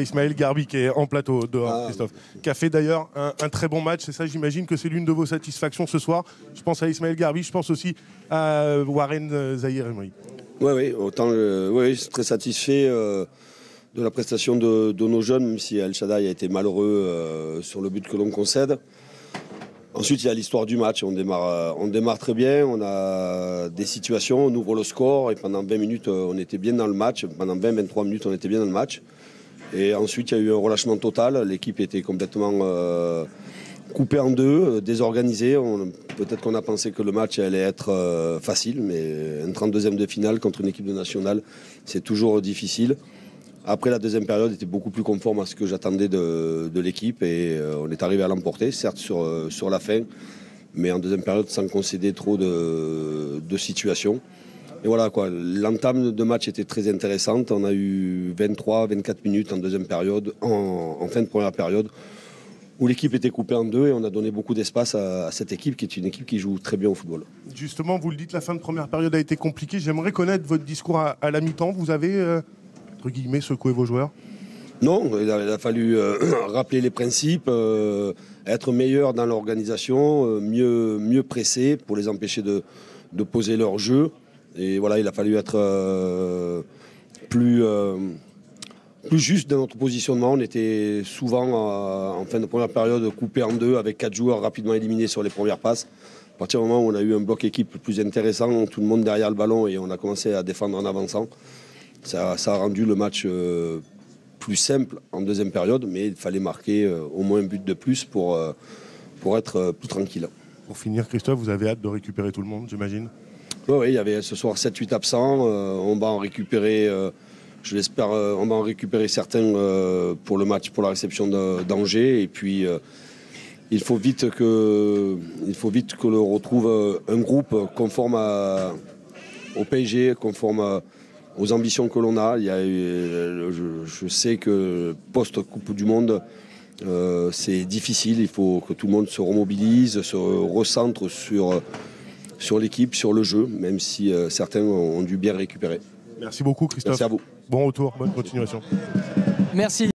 Ismaël Garbi qui est en plateau dehors, Christophe, qui a fait d'ailleurs un très bon match. Et ça, j'imagine que c'est l'une de vos satisfactions ce soir. Je pense à Ismaël Garbi, je pense aussi à Warren Zahir Emery. Oui, autant, je suis très satisfait de la prestation de nos jeunes, même si El Shaddai a été malheureux sur le but que l'on concède. Ensuite, il y a l'histoire du match. On démarre très bien, on a des situations, on ouvre le score et pendant 20 minutes, on était bien dans le match. Pendant 20-23 minutes, on était bien dans le match. Et ensuite, il y a eu un relâchement total. L'équipe était complètement coupée en deux, désorganisée. Peut-être qu'on a pensé que le match allait être facile, mais un 32e de finale contre une équipe de nationale, c'est toujours difficile. Après, la deuxième période était beaucoup plus conforme à ce que j'attendais de l'équipe et on est arrivé à l'emporter, certes sur la fin, mais en deuxième période sans concéder trop de situations. Et voilà quoi, l'entame de match était très intéressante. On a eu 23-24 minutes en deuxième période, en fin de première période, où l'équipe était coupée en deux et on a donné beaucoup d'espace à cette équipe qui est une équipe qui joue très bien au football. Justement, vous le dites, la fin de première période a été compliquée. J'aimerais connaître votre discours à la mi-temps. Vous avez, entre guillemets, secoué vos joueurs ? Non, il a fallu rappeler les principes, être meilleur dans l'organisation, mieux presser pour les empêcher de poser leur jeu. Et voilà, il a fallu être plus juste dans notre positionnement. On était souvent, en fin de première période, coupé en deux avec 4 joueurs rapidement éliminés sur les premières passes. À partir du moment où on a eu un bloc équipe plus intéressant, tout le monde derrière le ballon et on a commencé à défendre en avançant, ça a rendu le match plus simple en deuxième période, mais il fallait marquer au moins un but de plus pour être plus tranquille. Pour finir, Christophe, vous avez hâte de récupérer tout le monde, j'imagine ? Oui, il y avait ce soir 7-8 absents. On va en récupérer, je l'espère, on va en récupérer certains pour le match, pour la réception d'Angers. Et puis, il faut vite que l'on retrouve un groupe conforme au PSG, conforme aux ambitions que l'on a. Je sais que post-Coupe du Monde, c'est difficile. Il faut que tout le monde se remobilise, se recentre sur l'équipe, sur le jeu, même si certains ont dû bien récupérer. Merci beaucoup, Christophe. Merci à vous. Bon retour, bonne continuation. Merci.